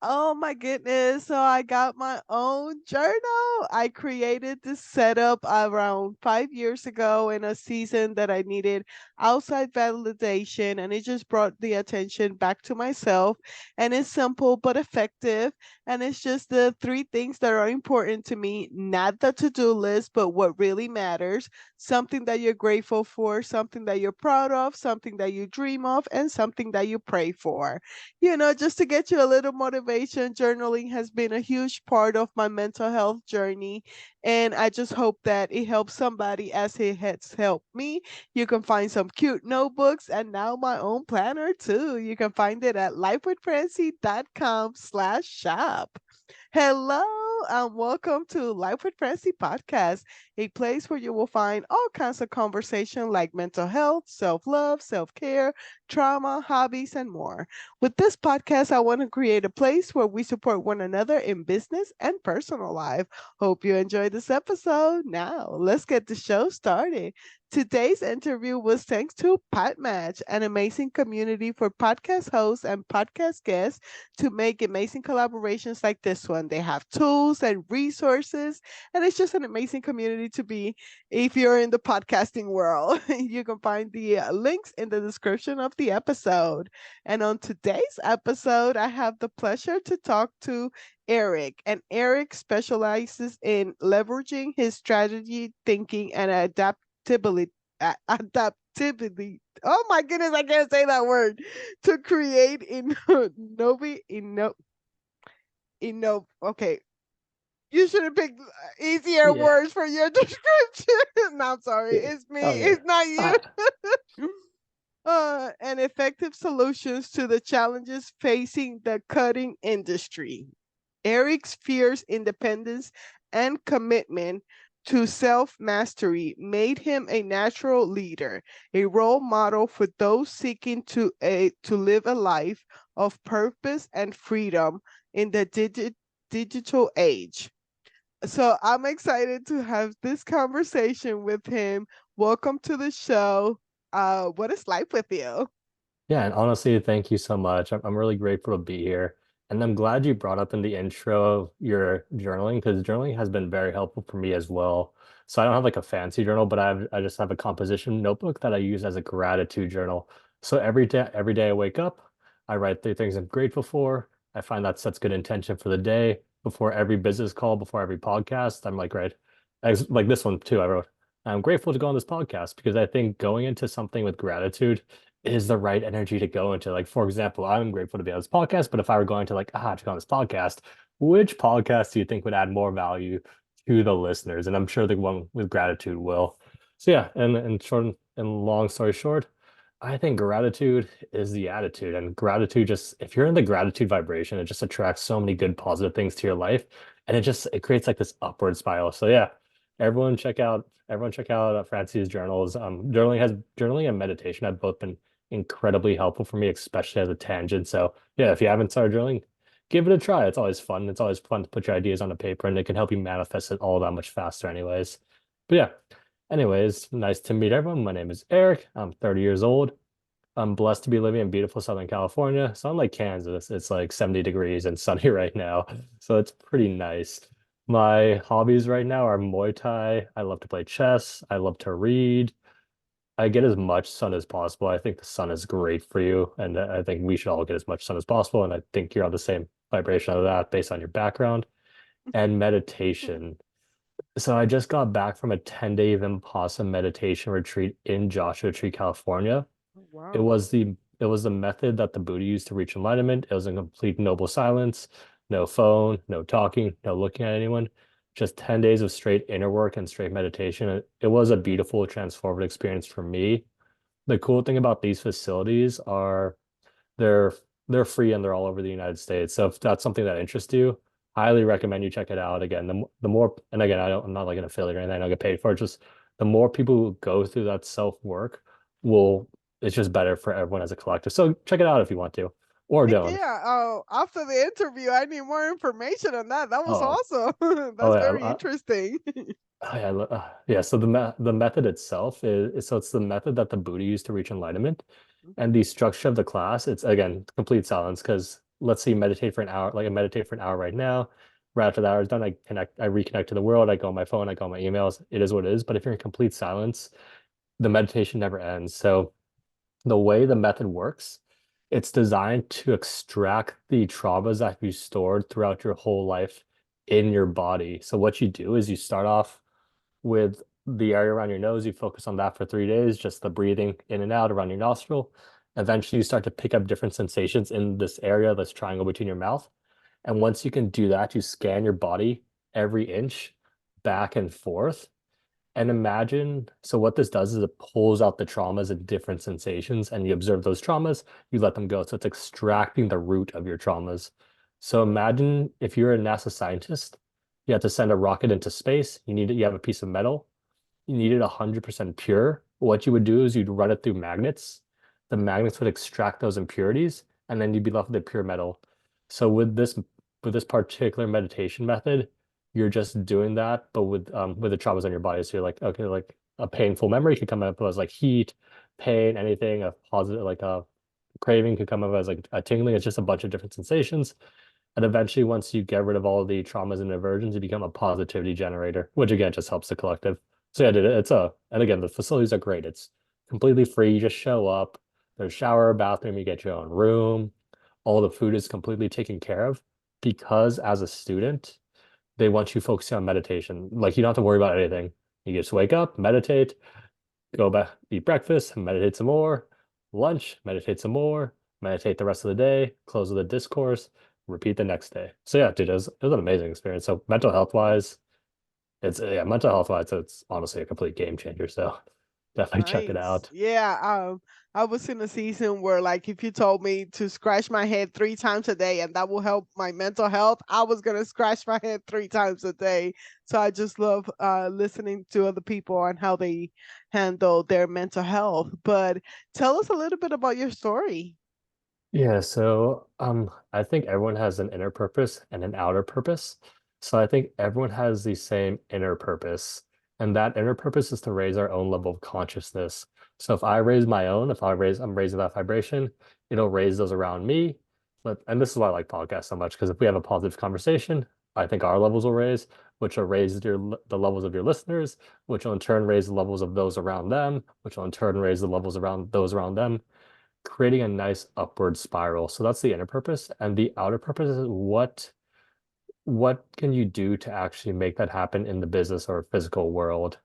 Oh my goodness. So I got my own journal. I created this setup around 5 years ago in a season that I needed outside validation, and it just brought the attention back to myself. And it's simple but effective. And it's just the three things that are important to me, not the to do list, but what really matters. Something that you're grateful for, something that you're proud of, something that you dream of, and something that you pray for. Just to get you a little motivation, journaling has been a huge part of my mental health journey. And I just hope that it helps somebody as it has helped me. You can find some cute notebooks and now my own planner too. You can find it at lifewithfrancy.com/shop. Hello and welcome to Life with Francie podcast, a place where you will find all kinds of conversation like mental health, self-love, self-care, trauma, hobbies, and more. With this podcast, I want to create a place where we support one another in business and personal life. Hope you enjoyed this episode. Now, let's get the show started. Today's interview was thanks to PodMatch, an amazing community for podcast hosts and podcast guests to make amazing collaborations like this one. They have tools and resources, and it's just an amazing community to be if you're in the podcasting world. You can find the links in the description of the episode. And on today's episode, I have the pleasure to talk to Eric. And Eric specializes in leveraging his strategy, thinking, and adaptability. Adaptability. Oh my goodness, I can't say that word. To create okay. You should have picked easier Yeah. words for your description. No, I'm sorry. Yeah. It's me. Oh yeah. It's not Uh, you. And effective solutions to the challenges facing the cutting industry. Eric's fierce independence and commitment to self mastery made him a natural leader, a role model for those seeking to live a life of purpose and freedom in the digital age. So I'm excited to have this conversation with him. Welcome to the show. What is life with you? yeah, and honestly, thank you so much. I'm really grateful to be here. And I'm glad you brought up in the intro your journaling because journaling has been very helpful for me as well. So I don't have like a fancy journal, but I just have a composition notebook that I use as a gratitude journal. So every day I wake up, I write three things I'm grateful for. I find that sets good intention for the day. Before every business call, before every podcast, I'm like, right, like this one too, I wrote, I'm grateful to go on this podcast because I think going into something with gratitude is the right energy to go into. Like, for example, I'm grateful to be on this podcast, but if I were going to like, to go on this podcast, which podcast do you think would add more value to the listeners? And I'm sure the one with gratitude will. So yeah, and short and long story short, I think gratitude is the attitude. And gratitude just, if you're in the gratitude vibration, it just attracts so many good positive things to your life. And it creates like this upward spiral. So yeah, everyone check out Francie's journals. Journaling and meditation have both been incredibly helpful for me, especially as a tangent. So yeah, if you haven't started journaling, give it a try. It's always fun. It's always fun to put your ideas on a paper and it can help you manifest it all that much faster anyways. But yeah, anyways, nice to meet everyone. My name is Eric. I'm 30 years old. I'm blessed to be living in beautiful Southern California. So unlike Kansas, it's like 70 degrees and sunny right now. So it's pretty nice. My hobbies right now are Muay Thai. I love to play chess. I love to read. I get as much sun as possible. I think the sun is great for you, and I think we should all get as much sun as possible. And I think you're on the same vibration of that based on your background and meditation. So I just got back from a 10-day Vipassana meditation retreat in Joshua Tree, California. Oh, It wow. was the it was the method that the Buddha used to reach enlightenment. It was in complete noble silence, no phone, no talking, no looking at anyone, just 10 days of straight inner work and straight meditation. It was a beautiful, transformative experience for me. The cool thing about these facilities are they're they're free and they're all over the United States. So if that's something that interests you, highly recommend you check it out. Again, the more, and again, I'm not like an affiliate or anything, I don't get paid for it. Just the more people who go through that self work will, it's just better for everyone as a collective. So check it out if you want to, or don't. Yeah. Oh, after the interview, I need more information on that. That was Oh, awesome. oh That's yeah, very interesting. oh, yeah, yeah. So the method itself so it's the method that the Buddha used to reach enlightenment, and the structure of the class. It's again complete silence because let's say you meditate for an hour, like I meditate for an hour right now. Right after the hour is done, I reconnect to the world. I go on my phone, I go on my emails. It is what it is. But if you're in complete silence, the meditation never ends. So the way the method works, it's designed to extract the traumas that you stored throughout your whole life in your body. So what you do is you start off with the area around your nose. You focus on that for 3 days, just the breathing in and out around your nostril. Eventually, you start to pick up different sensations in this area, this triangle between your mouth. And once you can do that, you scan your body every inch back and forth. And imagine, so what this does is it pulls out the traumas and different sensations, and you observe those traumas, you let them go. So it's extracting the root of your traumas. So imagine if you're a NASA scientist, you have to send a rocket into space, you have a piece of metal, you need it 100% pure. What you would do is you'd run it through magnets. The magnets would extract those impurities, and then you'd be left with a pure metal. So with this particular meditation method, you're just doing that, but with the traumas on your body. So you're like, okay, like a painful memory could come up as like heat, pain, anything, a positive like a craving could come up as like a tingling. It's just a bunch of different sensations. And eventually, once you get rid of all the traumas and aversions, you become a positivity generator, which again just helps the collective. So yeah, and again, the facilities are great. It's completely free. You just show up. There's shower, bathroom, you get your own room. All the food is completely taken care of because as a student, they want you focusing on meditation. Like you don't have to worry about anything. You just wake up, meditate, go back, eat breakfast, meditate some more, lunch, meditate some more, meditate the rest of the day, close with a discourse, repeat the next day. So yeah, dude, it was an amazing experience. So mental health wise, it's honestly a complete game changer. So definitely check it Nice. out. Yeah, I was in a season where like if you told me to scratch my head 3 times a day and that will help my mental health, I was gonna scratch my head 3 times a day. So I just love listening to other people and how they handle their mental health. But tell us a little bit about your story. Yeah, so I think everyone has an inner purpose and an outer purpose. So I think everyone has the same inner purpose, and that inner purpose is to raise our own level of consciousness. So if I raise my own, I'm raising that vibration, it'll raise those around me. And this is why I like podcasts so much, because if we have a positive conversation, I think our levels will raise, which will raise the levels of your listeners, which will in turn raise the levels of those around them, which will in turn raise the levels around those around them, creating a nice upward spiral. So that's the inner purpose. And the outer purpose is what can you do to actually make that happen in the business or physical world?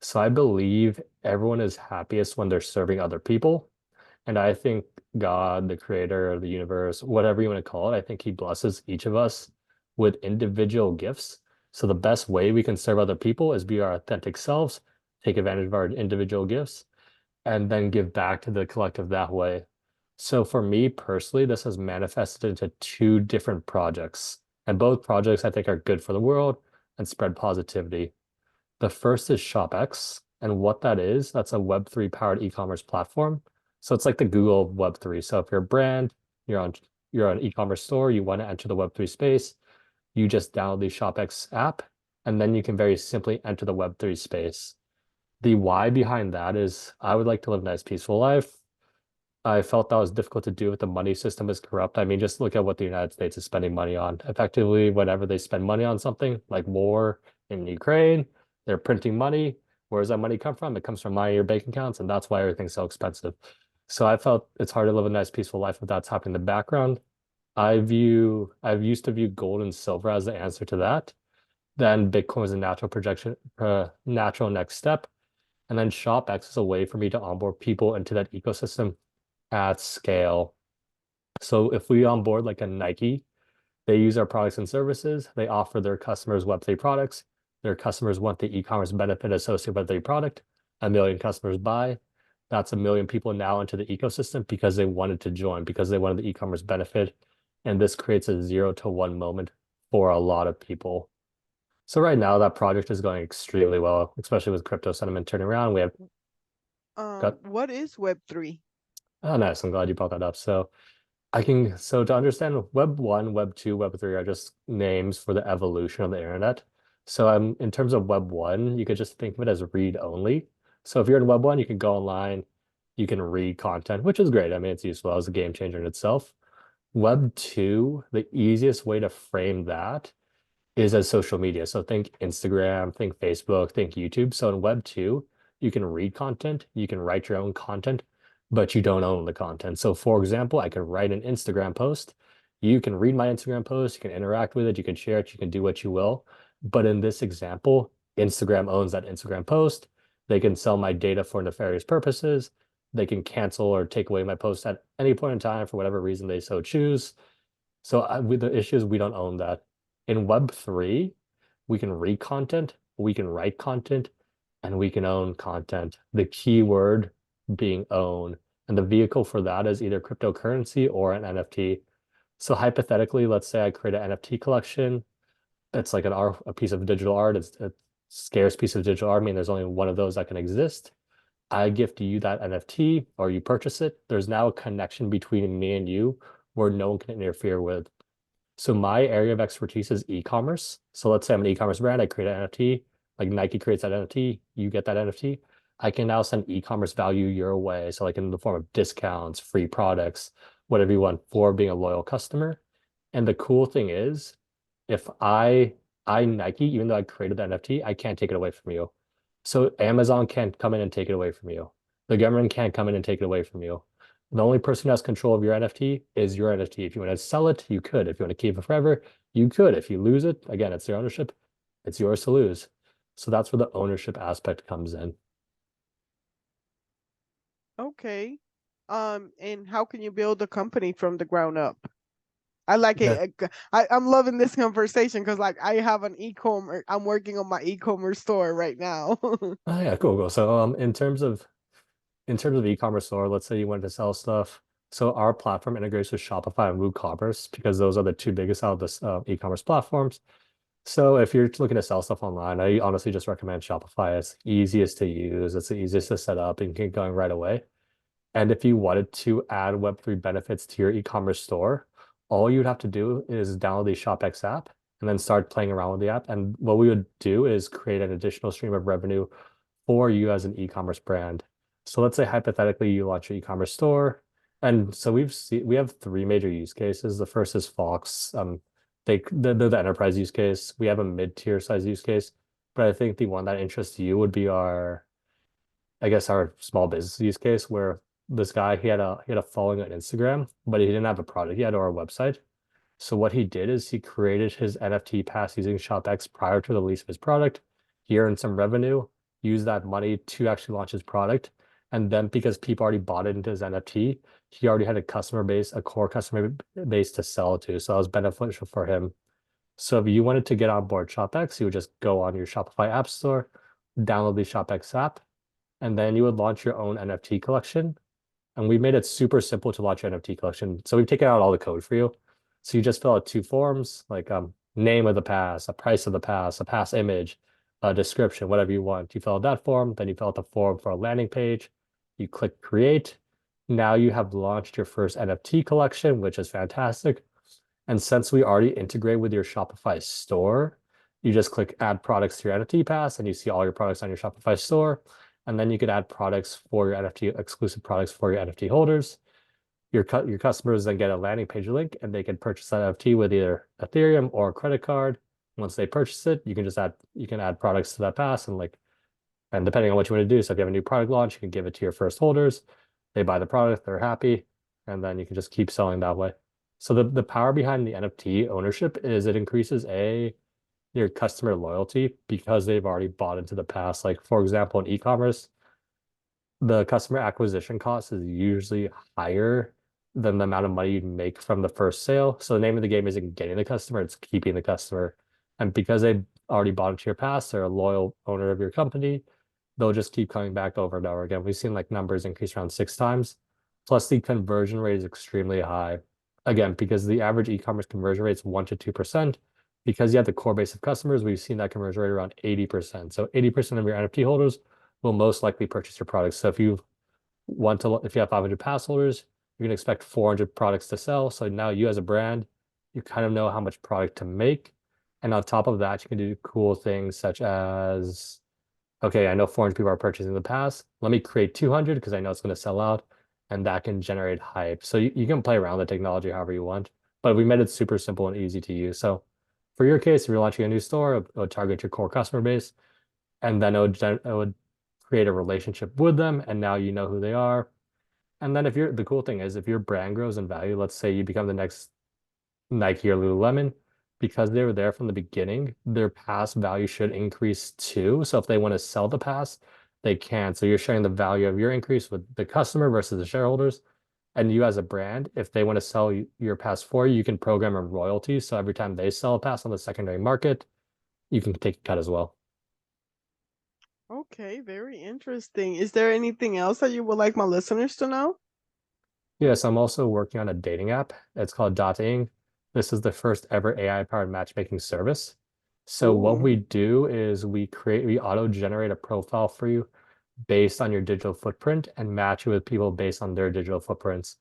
So I believe everyone is happiest when they're serving other people. And I think God, the creator of the universe, whatever you want to call it, I think he blesses each of us with individual gifts. So the best way we can serve other people is be our authentic selves, take advantage of our individual gifts, and then give back to the collective that way. So for me personally, this has manifested into two different projects. And both projects I think are good for the world and spread positivity. The first is SHOPX. And what that is, that's a Web3 powered e-commerce platform. So it's like the Google of Web3. So if you're a brand, you're an e-commerce store, you want to enter the Web3 space, you just download the ShopX app, and then you can very simply enter the Web3 space. The why behind that is I would like to live a nice, peaceful life. I felt that was difficult to do if the money system is corrupt. I mean, just look at what the United States is spending money on. Effectively, whenever they spend money on something like war in Ukraine, they're printing money. Where does that money come from? It comes from my your bank accounts, and that's why everything's so expensive. So I felt it's hard to live a nice, peaceful life if that's happening in the background. I've used to view gold and silver as the answer to that. Then Bitcoin is a natural next step. And then ShopX is a way for me to onboard people into that ecosystem at scale. So if we onboard like a Nike, they use our products and services, they offer their customers Web3 products. Their customers want the e-commerce benefit associated with their product. A million customers buy. That's a million people now into the ecosystem because they wanted to join, because they wanted the e-commerce benefit. And this creates a 0 to 1 moment for a lot of people. So right now that project is going extremely well, especially with crypto sentiment turning around. We have got What is Web3? Oh nice. I'm glad you brought that up. So to understand Web 1, Web 2, Web 3 are just names for the evolution of the internet. So in terms of Web 1, you could just think of it as read only. So if you're in Web 1, you can go online, you can read content, which is great. I mean, it's useful as a game changer in itself. Web 2, the easiest way to frame that is as social media. So think Instagram, think Facebook, think YouTube. So in Web 2, you can read content, you can write your own content, but you don't own the content. So for example, I could write an Instagram post. You can read my Instagram post, you can interact with it, you can share it, you can do what you will. But in this example, Instagram owns that Instagram post. They can sell my data for nefarious purposes. They can cancel or take away my post at any point in time for whatever reason they so choose. So the issue is we don't own that. In Web3, we can read content, we can write content, and we can own content. The key word being own. And the vehicle for that is either cryptocurrency or an NFT. So hypothetically, let's say I create an NFT collection. It's like a piece of digital art. It's a scarce piece of digital art. I mean, there's only one of those that can exist. I gift you that NFT or you purchase it. There's now a connection between me and you where no one can interfere with. So my area of expertise is e-commerce. So let's say I'm an e-commerce brand, I create an NFT, like Nike creates that NFT, you get that NFT. I can now send e-commerce value your way. So like in the form of discounts, free products, whatever you want for being a loyal customer. And the cool thing is, if I Nike, even though I created the NFT, I can't take it away from you. So Amazon can't come in and take it away from you. The government can't come in and take it away from you. The only person who has control of your NFT is your NFT. If you want to sell it, you could. If you want to keep it forever, you could. If you lose it, again, it's your ownership. It's yours to lose. So that's where the ownership aspect comes in. Okay. And how can you build a company from the ground up? I like Yeah. it. I'm loving this conversation because like I have an e-commerce. I'm working on my e-commerce store right now. Oh yeah, cool, cool. So in terms of e-commerce store, let's say you wanted to sell stuff. So our platform integrates with Shopify and WooCommerce because those are the two biggest out of the e-commerce platforms. So if you're looking to sell stuff online, I honestly just recommend Shopify. It's easiest to use, it's the easiest to set up and get going right away. And if you wanted to add Web3 benefits to your e-commerce store, all you would have to do is download the SHOPX app and then start playing around with the app. And what we would do is create an additional stream of revenue for you as an e-commerce brand. So let's say hypothetically you launch your e-commerce store. And so we have three major use cases. The first is Fox. They're the enterprise use case. We have a mid-tier size use case, but I think the one that interests you would be I guess our small business use case where this guy he had a following on Instagram, but he didn't have a product yet or a website. So what he did is he created his NFT pass using ShopX prior to the release of his product. He earned some revenue, used that money to actually launch his product. And then because people already bought it into his NFT, he already had a customer base, a core customer base to sell to. So that was beneficial for him. So if you wanted to get on board ShopX, you would just go on your Shopify app store, download the ShopX app, and then you would launch your own NFT collection. And we made it super simple to launch your NFT collection. So we've taken out all the code for you. So you just fill out two forms, like name of the pass, a price of the pass, a pass image, a description, whatever you want. You fill out that form, then you fill out the form for a landing page. You click create. Now you have launched your first NFT collection, which is fantastic. And since we already integrate with your Shopify store, you just click add products to your NFT pass and you see all your products on your Shopify store. And then you could add products for your NFT, exclusive products for your NFT holders. Your customers then get a landing page link and they can purchase that NFT with either Ethereum or a credit card. Once they purchase it, you can add products to that pass and depending on what you want to do. So if you have a new product launch, you can give it to your first holders. They buy the product, they're happy, and then you can just keep selling that way. So the power behind the NFT ownership is it increases your customer loyalty because they've already bought into the past. Like for example, in e-commerce, the customer acquisition cost is usually higher than the amount of money you make from the first sale. So the name of the game isn't getting the customer, it's keeping the customer. And because they already bought into your past, they're a loyal owner of your company, they'll just keep coming back over and over again. We've seen like numbers increase around 6 times. Plus the conversion rate is extremely high. Again, because the average e-commerce conversion rate is 1 to 2%. Because you have the core base of customers, we've seen that conversion rate around 80%. So 80% of your NFT holders will most likely purchase your products. So if you have 500 pass holders, you're gonna expect 400 products to sell. So now you as a brand, you kind of know how much product to make. And on top of that, you can do cool things such as, okay, I know 400 people are purchasing the pass. Let me create 200 because I know it's going to sell out. and that can generate hype. So you can play around the technology however you want, but we made it super simple and easy to use. So for your case, if you're launching a new store, it would target your core customer base, and then it would create a relationship with them, and now you know who they are. And then if you're the cool thing is if your brand grows in value, let's say you become the next Nike or Lululemon, because they were there from the beginning, their pass value should increase too. So if they want to sell the pass, they can. So you're sharing the value of your increase with the customer versus the shareholders. And you as a brand, if they want to sell your pass for you, you can program a royalty. So every time they sell a pass on the secondary market, you can take a cut as well. Okay, very interesting. Is there anything else that you would like my listeners to know? Yes, I'm also working on a dating app. It's called Dating. This is the first ever AI-powered matchmaking service. So what Ooh. we do is we auto-generate a profile for you based on your digital footprint and match you with people based on their digital footprints.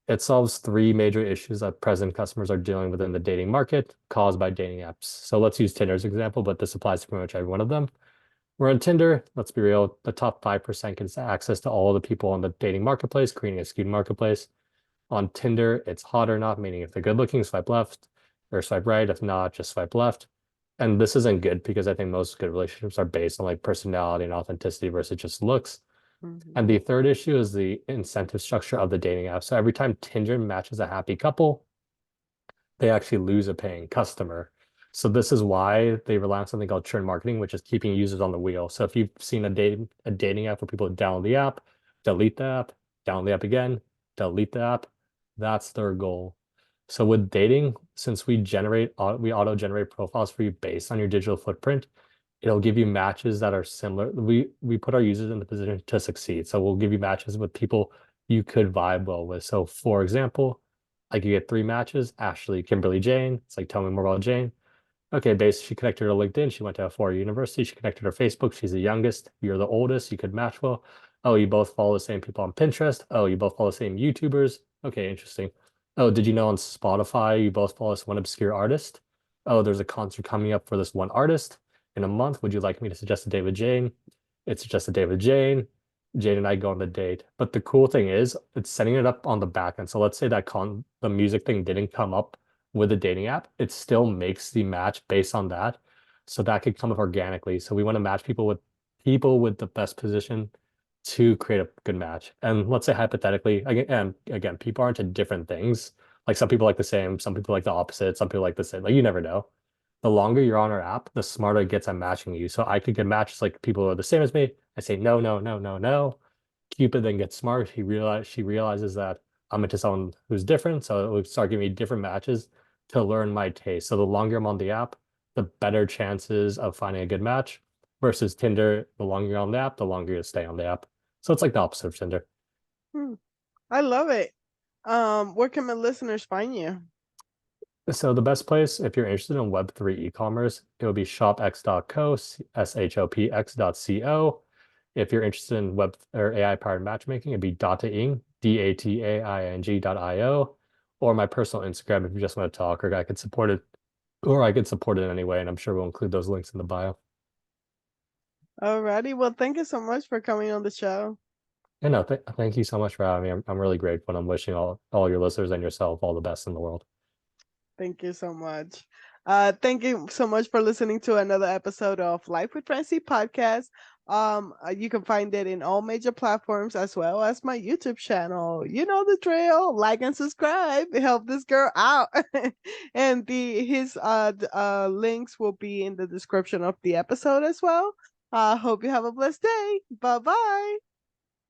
It solves three major issues that present customers are dealing with in the dating market caused by dating apps. So let's use Tinder's example, but this applies to pretty much every one of them. We're on Tinder. Let's be real. The top 5% gets access to all the people on the dating marketplace, creating a skewed marketplace. On Tinder, it's hot or not, meaning if they're good looking, swipe left or swipe right. If not, just swipe left. And this isn't good because I think most good relationships are based on like personality and authenticity versus just looks. Mhm. And the third issue is the incentive structure of the dating app. So every time Tinder matches a happy couple, they actually lose a paying customer. So this is why they rely on something called churn marketing, which is keeping users on the wheel. So if you've seen a dating app where people download the app, delete the app, download the app again, delete the app, that's their goal. So with dating, since we auto generate profiles for you based on your digital footprint, it'll give you matches that are similar. We put our users in the position to succeed. So we'll give you matches with people you could vibe well with. So for example, like you get three matches, Ashley, Kimberly, Jane. It's like, tell me more about Jane. Okay, base, she connected her LinkedIn. She went to a four-year university. She connected her Facebook. She's the youngest. You're the oldest. You could match well. Oh, you both follow the same people on Pinterest. Oh, you both follow the same YouTubers. Okay, interesting. Oh, did you know on Spotify you both follow this one obscure artist? Oh, there's a concert coming up for this one artist in a month. Would you like me to suggest a date with Jane? It suggested date with Jane. Jane and I go on the date. But the cool thing is it's setting it up on the back end. So let's say that the music thing didn't come up with a dating app, it still makes the match based on that. So that could come up organically. So we want to match people with the best position to create a good match. And let's say hypothetically, again, people aren't into different things. Like some people like the same, some people like the opposite, some people like the same. Like you never know. The longer you're on our app, the smarter it gets at matching you. So I could get matches like people who are the same as me. I say no, no, no, no, no. Cupid then gets smart. She realizes that I'm into someone who's different, so it would start giving me different matches to learn my taste. So the longer I'm on the app, the better chances of finding a good match. Versus Tinder, the longer you're on the app, the longer you stay on the app. So it's like the opposite of Tinder. Hmm. I love it. Where can my listeners find you? So the best place, if you're interested in Web3 e-commerce, it would be shopx.co, shopx.co. If you're interested in web or AI-powered matchmaking, it'd be dataing, dataing.io, or my personal Instagram if you just want to talk, or I could support it anyway, and I'm sure we'll include those links in the bio. Alrighty. Well, thank you so much for coming on the show. And no, thank you so much for having me. I'm really grateful, and I'm wishing all your listeners and yourself all the best in the world. Thank you so much. Thank you so much for listening to another episode of Life with Francie podcast. You can find it in all major platforms as well as my YouTube channel. You know the drill. Like and subscribe. Help this girl out. And his links will be in the description of the episode as well. Hope you have a blessed day. Bye bye.